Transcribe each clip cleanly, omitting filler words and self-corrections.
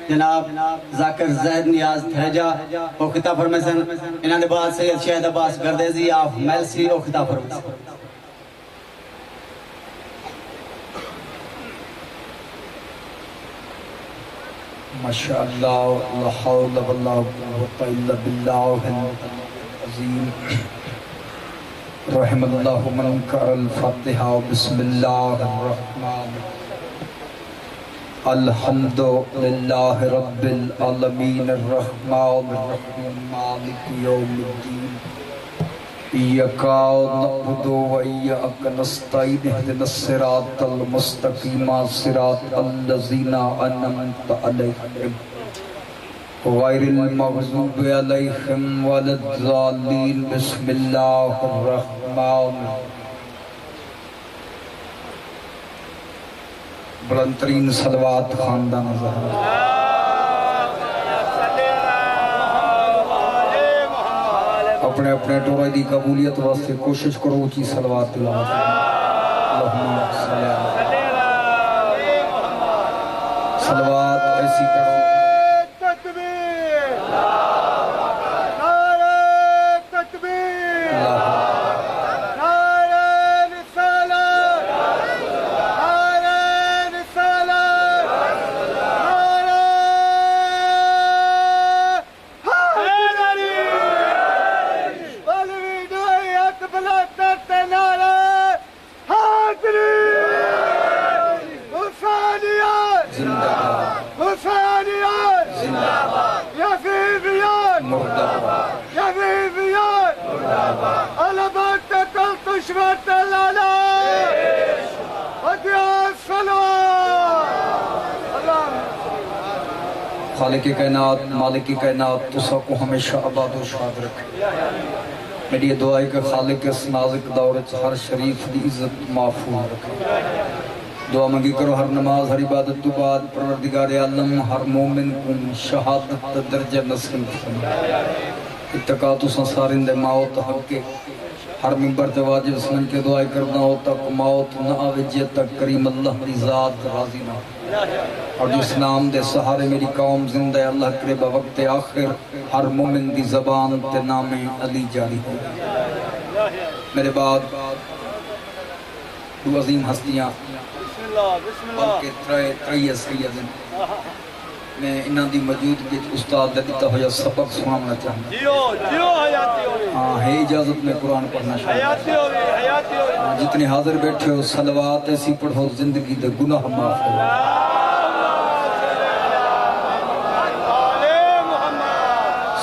جناب ذاکر زہد نیاز تھرجا او خطاب فرمائے سن انہاں دے بعد سید شہد عباس گردیزی آف میلسی او خطاب فرمائے سن ماشاءاللہ لا حول ولا قوة الا باللہ العظیم رحم اللہ من قرأ الفاتحہ بسم اللہ الرحمن الحمد للہ رب العالمین الرحمن الرحیم مالک یوم الدین ایاک نعبد و ایاک نستعین اهدنا الصراط المستقیم صراط الذین انعمت علیہم غیر المغضوب علیہم ولا الضالین بسم اللہ الرحمن بلند ترین صلوات خاندان زہرا اپنے اپنے ٹورے دی قبولیت واسطے کوشش کرو اچھی صلوات تلاوت اللہم صلی اللہ صلوات ایسی کرو خالق کائنات مالک کائنات تو سب کو ہمیشہ آباد و شاد رکھے میری دعا ہے کہ خالق اس نازک دور ہر شریف دی عزت محفوظ رکھے دعا منگی کرو ہر نماز ہر عبادت تو بعد پروردگار عالم ہر مومن کو شہادت درجہ نصیب فرمائے اتقاء تو سنسارن دے موت حق کے ہر ممبر تے واجب سمجھ کے دعائیں کرنا ہو تک موت نہ آوے جے تک کریم اللہ دی ذات راضی نہ اور جس نام دے سہارے میری قوم زندہ اللہ کرے بوقت آخر ہر مومن دی زبان تے نام علی جاری ہو میرے بعد دو عظیم ہستیاں بلکہ تریہ سید میں انہاں دی موجودگی استاد دیتا ہوا سبق سنانا چاہوں ہاں ہے اجازت میں قرآن پڑھنا چاہوں جتنے حاضر بیٹھے ہو صلوات ایسی پڑھو زندگی دے گناہ معاف ہو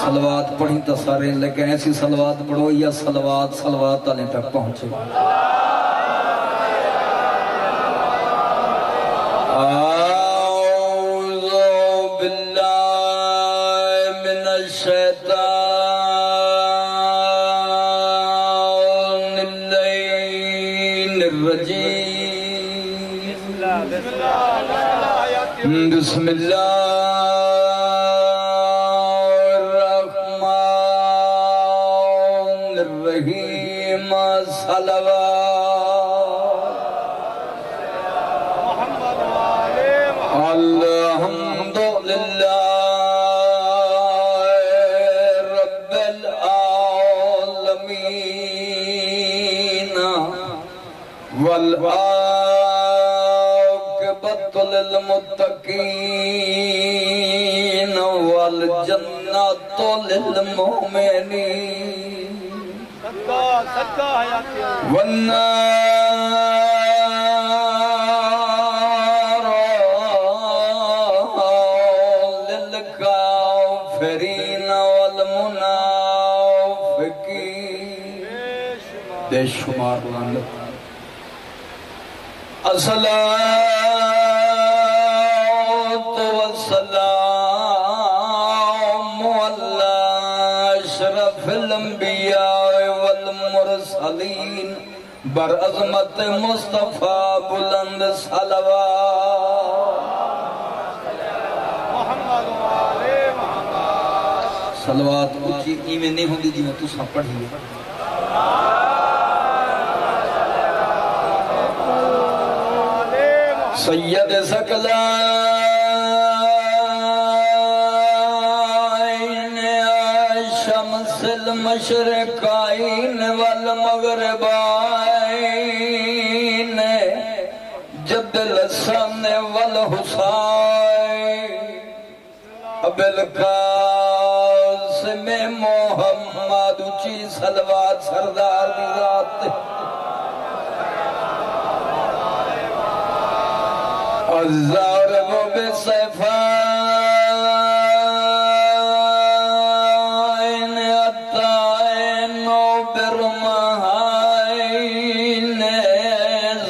صلوات پڑھی تا سارے لیکن ایسی صلوات پڑھو یا صلوات آنے تک پہنچے بسم اللہ الرحمن الرحیم صلوات الحمد للہ رب العالمین للمتقین والجنات للمؤمنین والنار للکافرین والمنافقین بے شمار لعنت الصلاة والسلام على أشرف الأنبياء والمرسلين برعظمت مصطفى بلند صلوات صلوات اچھی ایمیں نہیں ہوں دی میں تو سب پڑھی سید سکلان المشرقین والمغربین جد الحسن والحسین بالقاسم محمد اچھی صلوات سردار دی ذات الضارب بالسیفین الطائن برمحین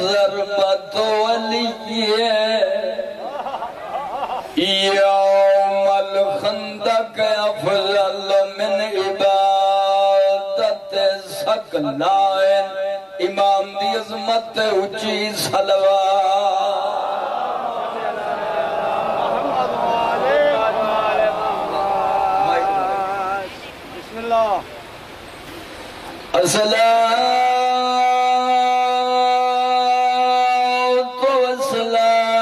ضربت ولیہ یوم الخندق افضل من عبادت سکلائن امام دی عظمت اچھی صلوات بسم اللہ الصلاة والسلام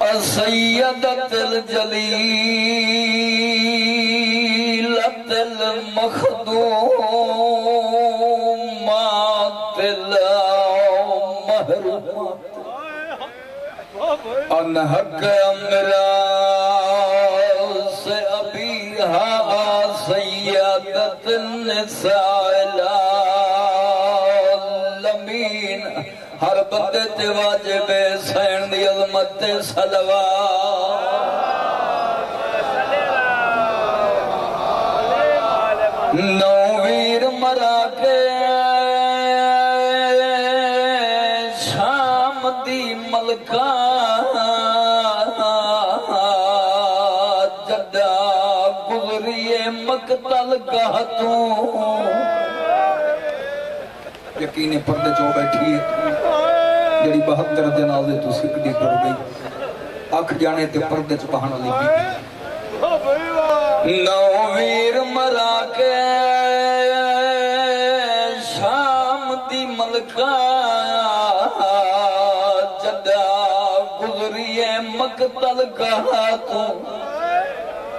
على السيدة الجليلة المخدومات المحرومات ان حق امراض ابیہا سیدت النساء العالمین ہر بندے تے واجب سین دی عظمت تے صلوات نویر مرا کے شام دی ملکہ جدہ گزریے مقتل گاہتوں یقینی پردے جو بیٹھی ہے جڑی 72 جنازے تو سکڑی پڑ گئی اکھ جانے تے پردے چ پہن والی بی نویر مرا کے شام دی ملکہ جدہ گزریے مقتل گاہتوں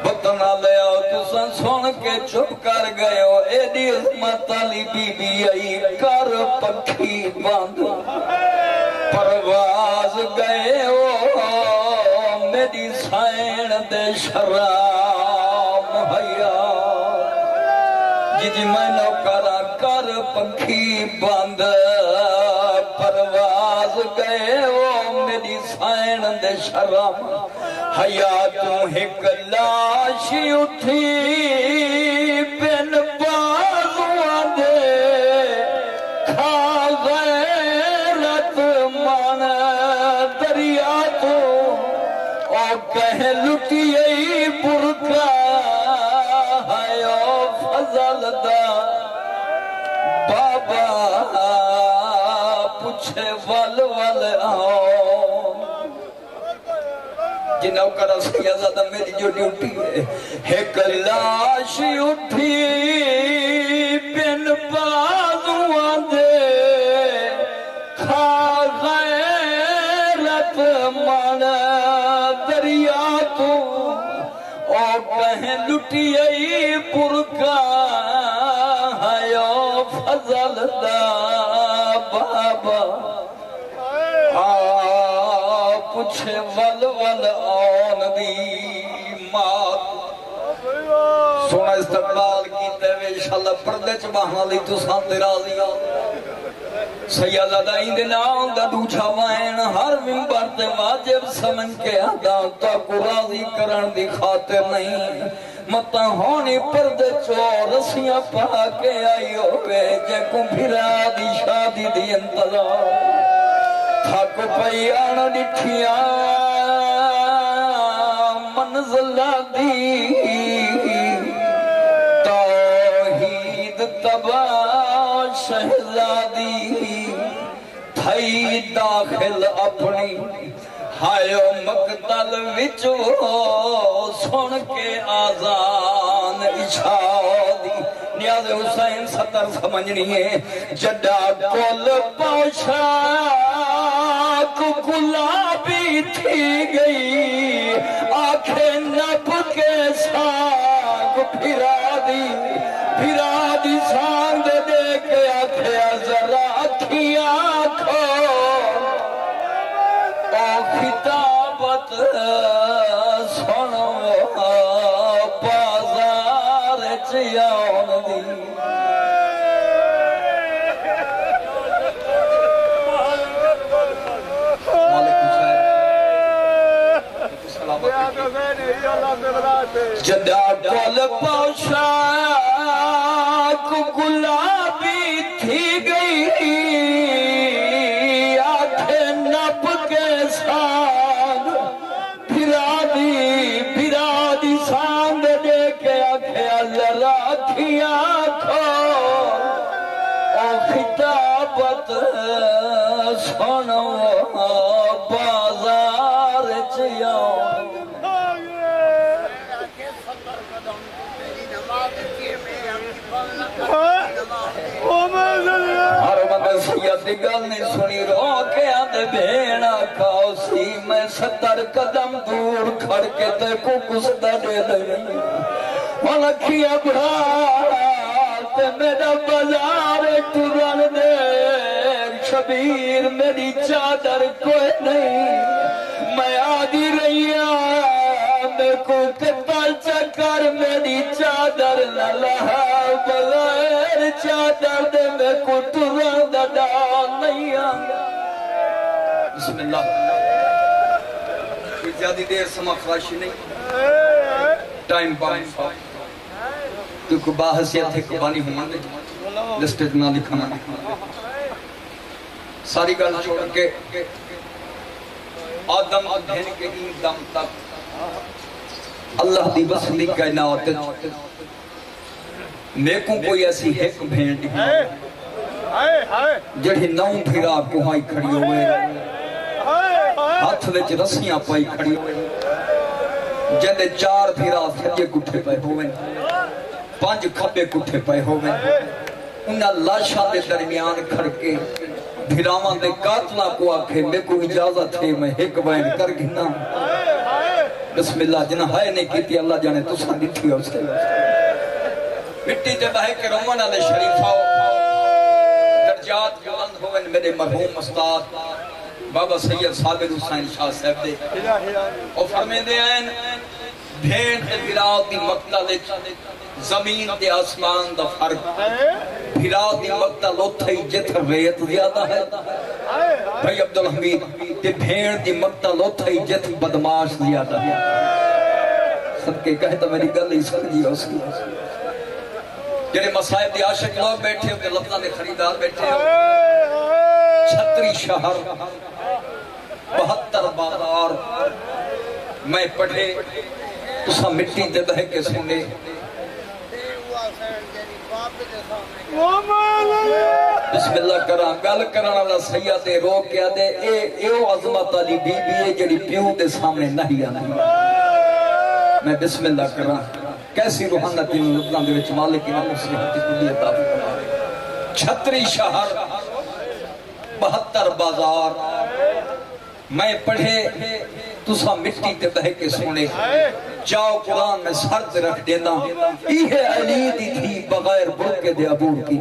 بطنا لے آؤ تساں سن کے چپ کر گئے ہو ایڈی عظمت علی بی بی آئی کر پکھی بند پرواز گئے ہو میری سائن دے شرام حیا جی میں نوکرہ کر پکھی بند پرواز گئے ہو میری سائن دے شرام حیا تو ایک لاشی اٹھی بن بازوان دے کھا غیرت من دریا تو او کہہ لٹیئی برکا ہے او فضل دا بابا پوچھے ول ول آؤ جنہوں کا رسیہ زیادہ میری جو ڈیوٹی ہے ایک لاشی اٹھی بن بازوان دے کھا غیرت من دریا تو او کہیں لٹیئی برکا ہے او فضل دا بابا پوچھے ول ول آن دی مات سونا استقبال کیتے ہوئے انشاءاللہ پردے چ بہاں لی تو سانتے راضی سیدہ ایندے نام دا دوچھا وائن ہر ممبر تے واجب سمجھ کے آدھا تا کو راضی کرن دی خاطر نہیں متا ہونی پردے چو رسیاں پا کے آئی ہوئے جے کو بھرا دی شادی دی انتظار تھک پئی آن ڈٹھیاں منزلہ دی توحید تباہ شہزادی تھئی داخل اپنی ہائیو مقتل وچو سن کے آزان اشاہ دی اعجاز حسین سطر سمجھنی ہے جڈا کل پوشاک گلابی تھی گئی آنکھیں نب کے سانگ پھرا دی سانگ دے کے آنکھیں ذرا کھیاں کھو او خطابت سنو بازار چیان دی جدا کل پوشاک گلابی تھی گئی آنکھیں نب کے سانگ پھرا دی سانگ دے کے آنکھیں ذرا کھیاں کھو او خطابت سنو بازار چیان ہر بندہ سید دی گل نہیں سنی رو کے آدھے بھینا کھاؤ سی میں 70 قدم دور کھڑ کے تے کو گسدہ دے دے ملکیا بڑھا تے میرا بازار ٹرن دے شبیر میری چادر کوئی نہیں میں آدھی رہیا میں کو کتال چکر میری چادر نہ لہا بغیر چادر دے میں کو ٹرن دا ڈال نہیں آگا بسم اللہ کوئی زیادہ دیر سما خراشی نہیں ٹائم پائم تو کو باحثیت ہے قبانی ہوں دے لسٹیج نہ لکھانا ساری گل چھوڑ کے آدم دھن کے این دم تک اللہ دی بسلی کائنات نیکوں کوئی ایسی ایک بھینٹ جڑی ناؤں پھرا کوہائی کھڑی ہوئے ہاتھ وچ رسیاں پائی کھڑی ہوئے جندے 4 پھرا سجے کٹھے پائے ہوئے 5 کھبے کٹھے پائے ہوئے انہاں لاشاں دے درمیان کھڑ کے بھیراواں دے قاتلاں کو آکھے میں کو اجازت ہے میں ایک بیان کر گھنا بسم اللہ جنہ ہائے نہیں کیتی اللہ جانے تو ساں ڈٹھی ہو سے مٹی دے بہے کے رومن علیہ شریف آؤ درجات بلند ہوئے میرے مرحوم استاد بابا سید صابر حسین شاہ صاحب دے اور فرمے دے آئین بھیڑ دے بھیراؤ دی مقتل زمین دے آسمان دا فرق بھیراؤ دی مقتل اتھائی جتر ریت زیادہ ہے بھائی عبدالحمید تے بھیڑ دی مقتل اتھائی جتر بدماش زیادہ ہے سب کے کہتا میری گل اس کی ہو سی جنہیں مسائب دی عاشق لوگ بیٹھے ہو کہ لفظہ نے خریدار بیٹھے ہو 36 شہر 72 بازار میں پڑھے تسا مٹی دے بہے کے سنے بسم اللہ کرام گل کرنا اللہ سیدہ رو کیا دے ایو عظمت علی بی بی ہے جڑی پیو دے سامنے نہیں آنا میں بسم اللہ کرام کیسی روحانت ان لطلان دے وچ مالک امام مسلحتی کلی عطا فرما 36 شہر 72 بازار میں پڑھے تسا مٹی تے بہ کے سونے جاؤ قرآن میں سرد رکھ دینا یہ علی دی تھی بغیر برکے دے عبور کی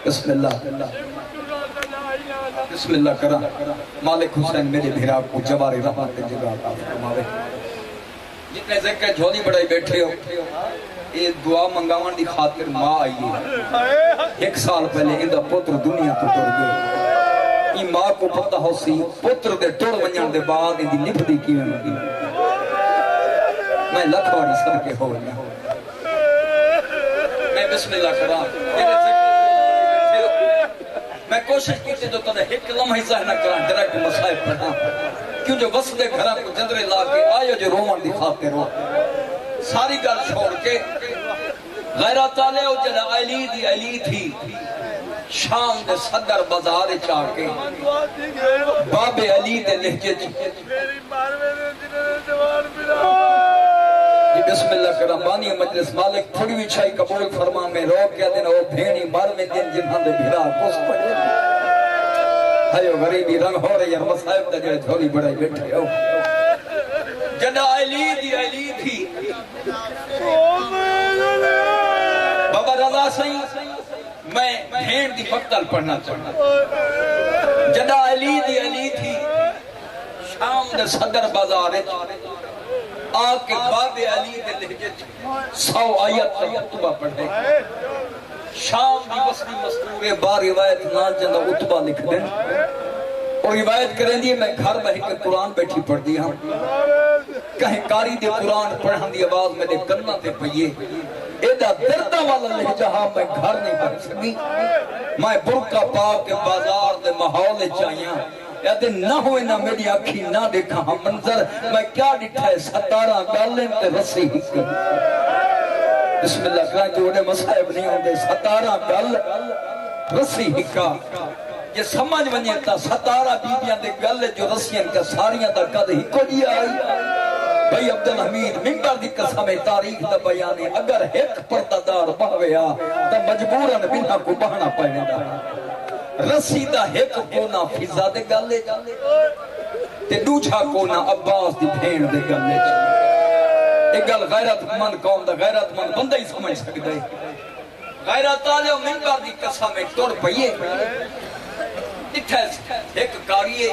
بسم اللہ بسم اللہ کرا مالک حسین میرے بھیراب کو جوار رحمت جگہ عطا فرماوے جتنے ذکر جھولی بڑھائی بیٹھے ہو یہ دعا منگاون دی خاطر ماں آئی ہے 1 سال پہلے اندہ پتر دنیا تو ٹر گئے یہ ماں کو پتہ ہو سی پتر دے ٹر ونجان دے بعد اندی نپ دی کی میں لکھواری صدقے ہو رہی میں بسم اللہ کرام میں کوشش کرتے جو تدہ ایک لمحہ ظاہر نہ کران ڈائریکٹ مسائب پڑھا کیوں جو وسط گھرہ کو جندرے لا کے آئے جو رومن دکھاتے رو ساری گل چھوڑ کے غیرات آلے ہو جنہ علی دی علی تھی شام دے صدر بازار چاہ کے باب علی دے لہجے جی بسم اللہ کرم بانی مجلس مالک تھوڑی بھی چھائی قبول فرما میں روک کیا دن او بھینی مار میں دن جنہاں دے بھیرا کس پڑے ہائیو غریبی رنگ ہو رہی ہے مسائب دا جڑے جھولی بڑھائی بیٹھے ہو جنہ علی تھی بابا رضا سہی میں بھین دی مقتل پڑھنا چاہتا جنہ علی تھی شام دے صدر بازار آکے خواب علی دے لہجے 100 آیت کا اتبہ پڑھے شام دی بسری مستورے بار روایت نہ جنہ اتبہ لکھ دیں اور روایت کریں دیئے میں گھر بہی کے قرآن بیٹھی پڑھ دیا کہیں کاری دے قرآن پڑھن دی آواز میں دے کرنا دے پئیے ایدہ دردہ والا لہجہ میں گھر نہیں پڑھ سکی میں برکہ پاک کے بازار دے محول چاہیاں یا دن نہ ہوئے نہ میری آنکھی نہ دیکھا ہم منظر میں کیا ڈٹھا ہے 17 گالیں تے رسی ہکر بسم اللہ کرائیں جو انہیں مسائب نہیں ہوندے 17 گال رسی ہکا یہ سمجھ ونجے تا 17 بیبیاں دے گل جو رسیاں کا ساریاں دا قد ہکو دیا آئی بھئی عبدالحمید ممبر دی قسم تاریخ دا بیانے اگر ایک پردادار بہویا تا مجبوراً بنا کو بہنا پہنے دا رسی دا ایک کونا فضا دے گلے تے دوچھا کونا عباس دی بھین دے گلے ایک گل غیرت مند قوم دا غیرت مند بندہ ہی سمجھ سکتا ہے غیرت آلے و ممبر دی قسم توڑ پئیے ایک کاریے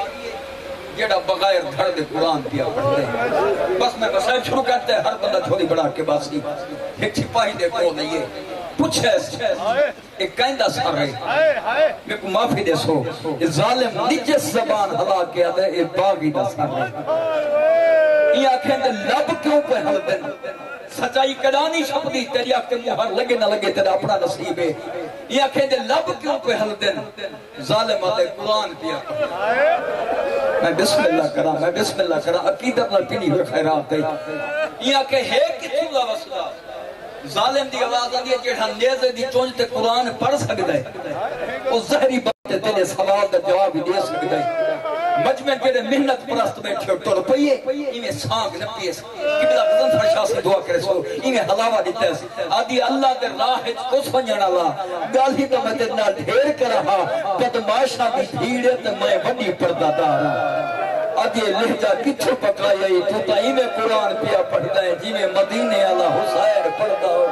جیڑا بغیر دھڑ دے قرآن پیا پڑھتے ہیں بس میں مسائل شروع کرتے ہیں ہر بندہ چھوڑی بڑھا کے باسی ایک چھپاہی دے کو نہیں ہے پوچھے ایک کہندہ سا رہے میں کو معافی دے سو یہ ظالم نجس زبان ہلا کے آدھے ایک باغی دا سا رہے یہ آنکھیں دے لب کیوں پہ حل دن سچائی کڑانی شپدی تیری آنکھ تے مہر لگے نہ لگے تیرا اپنا نصیب ہے یہ آنکھیں دے لب کیوں پہ حل دن ظالم آدھے قرآن پیا میں بسم اللہ کرا عقیدت نہ پینی ہوئے خیرات ہے یہ آنکھیں ہے کتنی اللہ وصلہ ظالم دی آواز آدھی ہے جیڑا نیزے دی چونج تے قرآن پڑھ سکتا ہے وہ زہری باتیں تیرے سوال دا جواب ہی دے سکتا ہے مجمع جیڑے محنت پرست بیٹھے اور ٹور پئیے انہیں سانگ نہ پیے قبلہ بزن فرشاہ سے دعا کرے سو انہیں حلاوہ دیتا ہے آدھی اللہ دے راہ کو سنجھن اللہ گالی تو میں تیرنا ڈھیر کر رہا بدماشا دی بھیڑے تو میں بڑی پردہ دارا آدھی لہجہ کچھو پکائی تو تا میں قرآن پیا پڑھتا ہے جی میں مدینے اللہ حسین پڑھتا ہو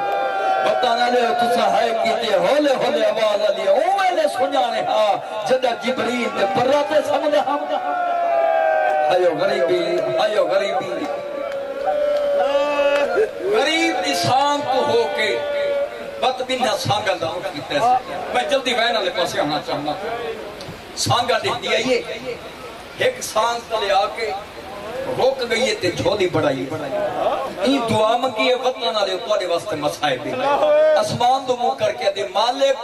بتانا لے تو سہائے کیتے ہولے ہولے آواز آلی اوہ نے سنجانے ہاں جدہ جبریل دے پراتے سمجھا ہائیو غریبی غریب دی سانگ کو ہو کے بات بینہ سانگا دا اٹھ کی تیسے میں جلدی وینا لے پاسے آنا چاہنا سانگا دیکھ دیا یہ ایک سانگ تلے آکے روک گئی ہے تے جھولی بڑھائی این دعا منگی ہے وطنہ لے اتوارے واسطے مسائے بھی اسمان دو منہ کر کے دے مالک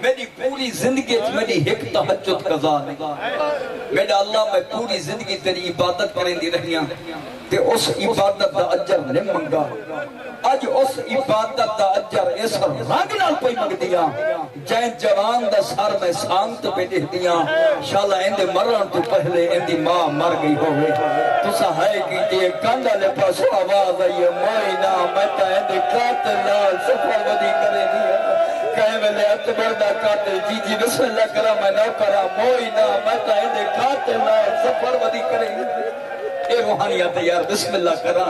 میری پوری زندگی میری ایک تحجد قضا نہیں میرا اللہ میں پوری زندگی تیری عبادت کریں دی رہیاں تے اس عبادت دا اجر نہیں منگا آج اس عبادت دا اجر اس رنگ نال پئی منگ دیا جائیں جوان دا سار میں سانت پہ دے دیا شاءاللہ اندے مرن تو پہلے اندی ماں مر گئی ہوئے تو سہائے کی تے کانڈا لے پاس آواز آئی موئینا مہتا اندے قاتل لال سفر ودی کرے دیا کہے میں لے اکبر دا قاتل جی بسم اللہ کرا میں نو کرا موئینا مہتا اندے قاتل لال سفر ودی کرے اے روحانیات یار بسم اللہ کرا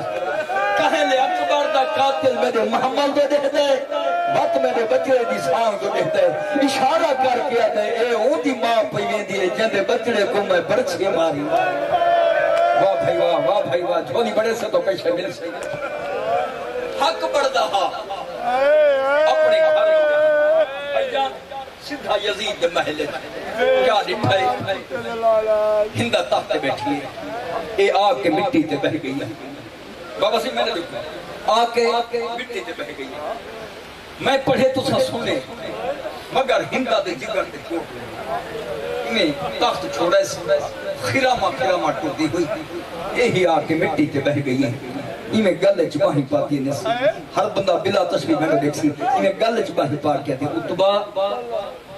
کہے لے اکبر دا قاتل میں دے محمد دے دے دے بات میں دے بچڑے دی سانگ دے دے اشارہ کر کے آدھے اے اون دی ماں پہیے دیئے جندے بچڑے کو میں برچے ماری واہ بھائی واہ جھولی بڑے سے تو پیشے مل سے حق بڑھدا ہا اپنے گھر بھائیان سدھا یزید دے محلے کیا لٹھائے ہندہ تحت بیٹھی ہے اے آگ کے مٹی تے بہ گئی ہے بابا سی میں نے دیکھا آگ کے مٹی تے بہ گئی ہے میں پڑھے تو سا سنے مگر ہندہ دے جگر تے چھوٹ میں تخت چھوڑے سے خیرامہ ٹوٹی ہوئی یہی آ کے مٹی تے بہ گئی ہے انہیں گل چباہی پاتی نسی ہر بندہ بلا تشریح میں نے دیکھی انہیں گل چباہی پاک کہتے ہیں اتبا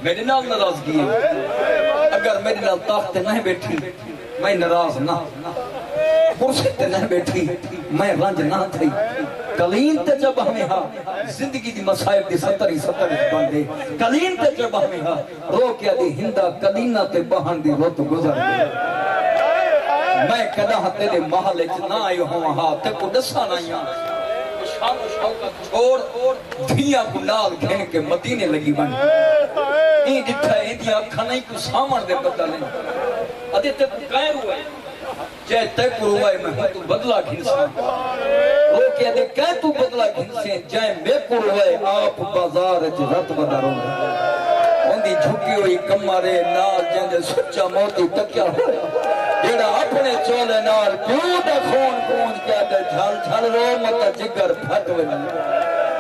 میرے نام ناراضگی ہے اگر میرے نام تخت نہیں بیٹھی میں ناراض نہ کرسی تے نہیں بیٹھی میں رنج نہ تھی کلین تے جب ہمیں ہاں زندگی دی مسائب دی 70 بندے کلین تے جب ہمیں ہاں رو کیا دی ہندہ کلینہ تے بہن دی روت گزر دے میں کدہ تیرے محل نہ آئی ہوں ہاں تے کو دسا نہیں ہاں شام و شوقت چھوڑ دنیا کو نال گھن کے مدینے لگی بن این ڈٹھا ہے دیا اکھا نہیں کو سامن دے پتہ نہیں ادھے تے قائر ہوئے جے تے کو ہوئے میں ہوں تو بدلہ گھنسا وہ کہہ دے کہ تو بدلہ گھنسے جائے میں کو ہوئے آپ بازار جرات بدا رو اندھی جھکی ہوئی کمارے نال جندے سچا موتی تکیا ہوئے جیڑا اپنے چولے نال کیوں دا خون کون کیا دے جھل جھل رو متا جگر پھٹ ونے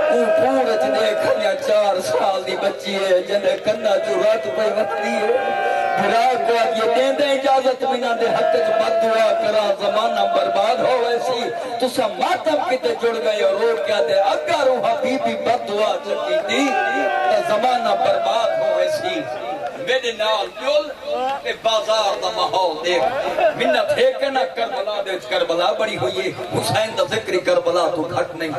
اون پورے جنے کھنیا 4 سال دی بچی ہے جنے کنا جو رات پہ وقتی ہے بھرا کو یہ دیں دیں اجازت منا دے حق چ بد دعا کرا زمانہ برباد ہو ویسی تسا ماتم کتے جڑ گئے اور رو کیا دے اگر روحا بی بی بد دعا چکی تھی تو زمانہ برباد ہو ویسی میرے نال جل اے بازار دا ماحول دیکھ منت ہے کہ نہ کربلا دے کربلا بڑی ہوئی ہے حسین دا ذکری کربلا تو گھٹ نہیں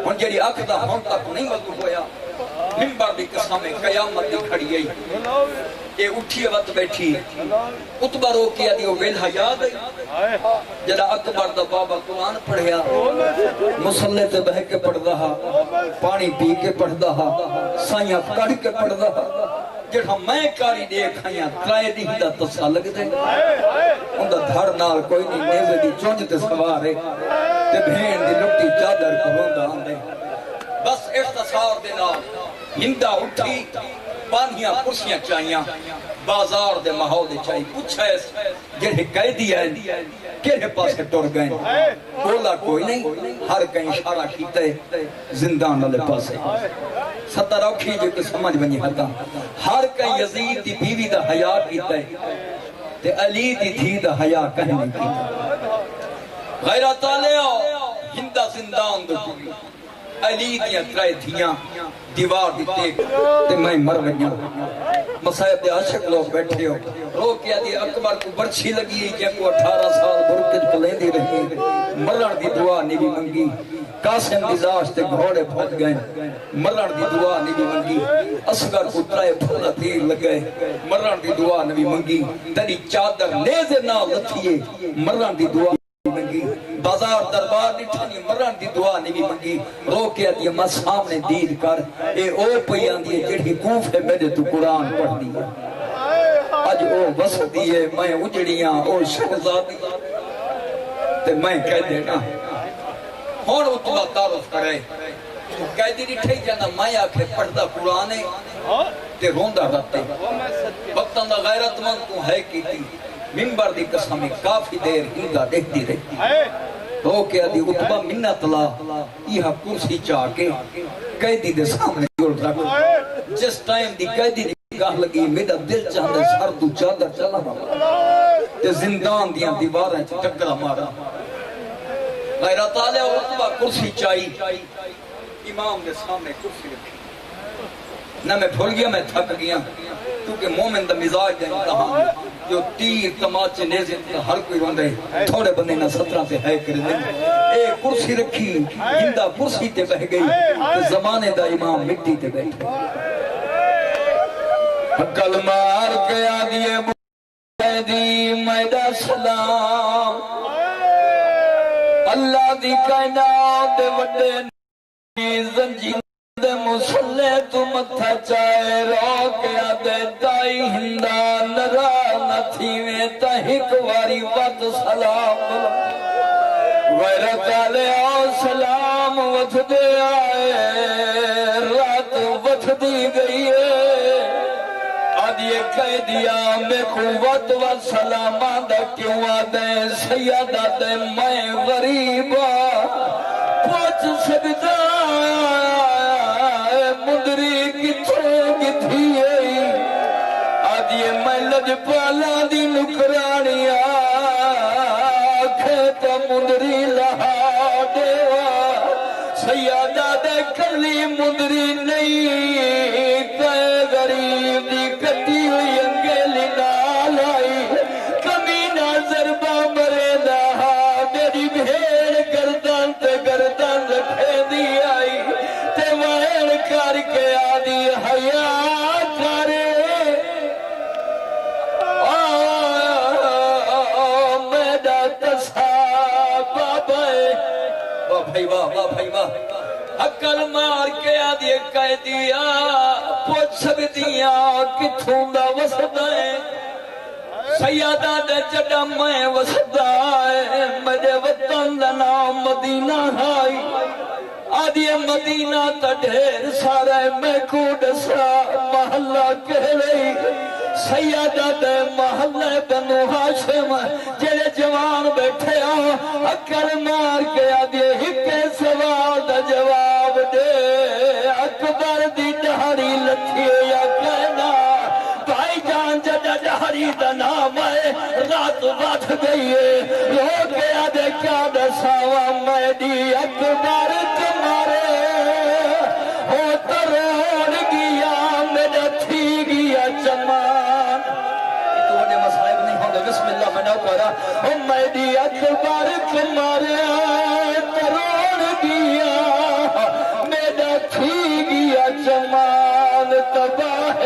ان جڑی اکھ دا ہون تک نہیں وضو ہویا ممبر دی قسم قیامت دی کھڑی گئی اے اٹھی وقت بیٹھی اتبا رو کیا دیو ویلہ یاد ہے جڑا اکبر دا بابا قرآن پڑھیا مسلح تے بہ کے پڑھ رہا پانی پی کے پڑھ رہا سائیاں کڑ کے پڑھ رہا جڑا میں کاری دیکھائیاں ترائے دی ہندہ تسا لگ دے اندہ دھڑ نال کوئی نہیں نیزے دی چونج تے سوارے تے بھین دی لٹی چادر کو ہوندہ آندے بس اختصار دے نال ہندہ اٹھی پانیاں کرسیاں چاہیاں بازار دے ماحول دے چاہی پوچھا ہے جڑے قیدی ہے کیڑے پاسے ٹر گئے بولا کوئی نہیں ہر کہیں اشارہ کیتے زندان والے پاسے 70 اوکھی جو کہ سمجھ بنی ہتا ہر کہیں یزید دی بیوی دا حیا کیتے تے علی دی دھی دا حیا کہیں نہیں کیتے غیرت علیہ ہندہ زندان دے چکی علی دیا ترائے دھیاں دیوار دیتے تے میں مر گیا مسائب دے عاشق لوگ بیٹھے ہو رو کیا دی اکبر کو برچھی لگی ہے کہ کو 18 سال برکت پلیں دی رہی مرن دی دعا نہیں بھی منگی قاسم دی لاش تے گھوڑے پھٹ گئے مرن دی دعا نہیں بھی منگی اصغر کو ترائے پھولا تیر لگئے مرن دی دعا نہیں بھی منگی تیری چادر نیزے نہ لتھیے مرن دی دعا منگی بازار دربار نٹھانی مرن دی دعا نہیں بھی منگی رو کے آتی ہے ماں سامنے دید کر اے او پیان دیئے جڑی کوفے میرے تو قرآن پڑھ دیا آج او وسط دیئے میں اجڑیاں او شہزادی تے میں کہہ دینا ہون اتبا تعارف کرے تو کہہ دی نٹھائی جانا میں آکھے پڑھدا قرآن تے روندہ رہتے وقتاں دا غیرت مند کو ہے کی تھی ممبر دی قسمی کافی دیر ہندہ دیکھ دی رہی رو کے آدھی اتبا منت لا یہ کرسی چاہ کے قیدی دے سامنے جوڑ رکھ جس ٹائم دی قیدی دی نگاہ لگی میرا دل چاہنے سر تو چادر چلا بابا تے زندان دیاں دیواریں ٹکرا مارا غیرت علیہ اتبا کرسی چاہی امام دے سامنے کرسی رکھی نہ میں بھول گیا میں تھک گیا کیونکہ مومن دا مزاج دا امتحان جو تیر تماچے نیزے ہر کوئی روندے تھوڑے بندے نہ 17 سے ہے کر دیں اے کرسی رکھی ہندہ کرسی تے بہ گئی تو زمانے دا امام مٹی تے بیٹھے کل مار کے آدھیے دی میدہ سلام اللہ دی کائنات دے وڈے زنجیر دے مسلح تو متھا چاہے رو کے آدھے دائی ہندہ نرا نہ تھیویں تحق واری وقت سلام غیرت علیہ سلام وچھ دے آئے رات وچھ دی گئی ہے آدھیے کہہ دیا میں قوت و سلامہ دا کیوں آدھے سیدہ دے میں غریبہ پوچھ سکتا مدری کتھے کتھی ہے آدھیے میں لجپالا دی نکرانی آکھتا مدری لہا دیوا سیادہ دے کلی مدری نہیں کہے غریب دی کٹی ہوئی انگیلی نال آئی کمینہ ضربہ مرے لہا میری بھیڑ گردان تے گردان رکھے دی آئی تے وین کر کے آدھی حیا کرے میرا تسا بابا واہ بھائی واہ واہ بھائی واہ عقل مار کے آدھی کہہ دیا پوچھ سکتیاں کتھوں دا وسدا ہے سیادہ دے جڑا میں وسدا ہے میرے وطن دا نام مدینہ ہے آدھی مدینہ تا ڈھیر سارا میں کو دسا محلہ کہہ رہی سیادہ دے محلہ بنو ہاشم جڑے جوان بیٹھے ہوں عقل مار کے آدھی ہکے سوال دا جواب دے اکبر دی دہاری لتھی یا کہنا بھائی جان جڑا دہاری دا نام ہے رات بات گئی ہے رو کے آدھے کیا دساوا میں دی اکبر تمہارے ہو تروڑ گیا میرا تھی گیا چمان تو انہیں مسائب نہیں ہوں گے بسم اللہ میں نہ کرا ہو میں دی اکبر تمہارے تروڑ گیا میرا تھی گیا چمان تباہ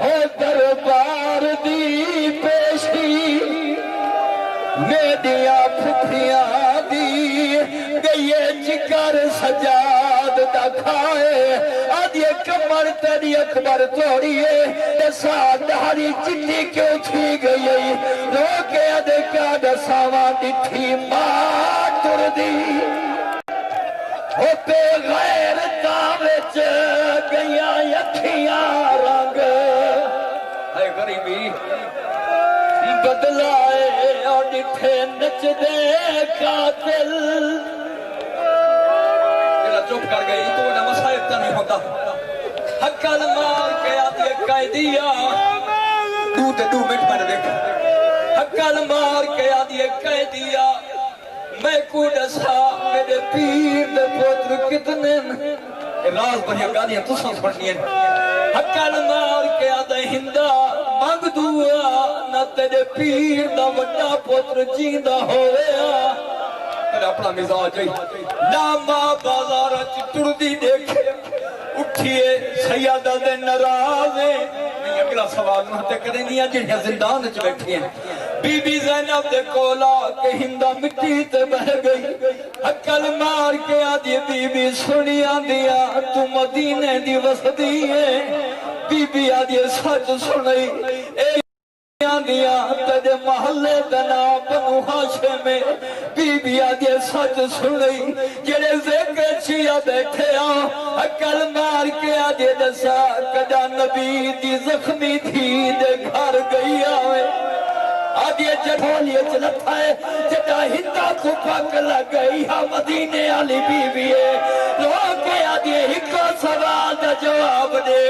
ہو دربار دی پیشی میڈیا پھٹیاں دی گئیے چکر سجاد دا کھائے آدھی کمر تیری اکبر توڑیے دسا دہاری چٹی کیوں تھی گئی رو کے آدھے کیا دساواں ڈٹھی ماں ٹر دی ہوتے غیر تاوچ گئیاں یکھیاں رنگ اے غریبی بدلائے اور ڈٹھے نچ دے قاتل جڑا چپ کر گئی تو انہیں مسائب تا نہیں ہوتا حقل مار کے آدھے قیدیا دو منٹ میں نے دیکھا حقل مار کے آدھے قیدیا میں کو دسا میرے پیر دے پوتر کتنے راز بڑھیا گالیاں تو سن سننی ہیں حقل مار کے آدھے ہندہ مانگ دعا نہ تیرے پیر دا وڈا پوتر جیندہ ہویا میرا اپنا مزاج ہے ناما بازار چٹر دی دیکھے اٹھئے سیادہ دے نرازے نہیں اگلا سوال نہ تے کریں دیا جنہیں زندان چ بیٹھی ہیں بی بی زینب دے کولا کہ ہندہ مٹی تے بہ گئی عقل مار کے آدھی بی بی سنیاں دیا تو مدینے دی وسدی ہے بی بی آدھی سچ سنئی اے دیا تجھے محلے دنا بنو ہاشم میں بی بی آدھی سچ سنئی جڑے ذکر چیا بیٹھے عقل مار کے آدھی دسا کدا نبی دی زخمی تھی دے گھر گئی آوے آدھی جڑھولیے چلتا ہے جڑا ہندہ کو پاک لگ گئی مدینے علی بی بی ہے رو کے آدھی ہکو سوال دا جواب دے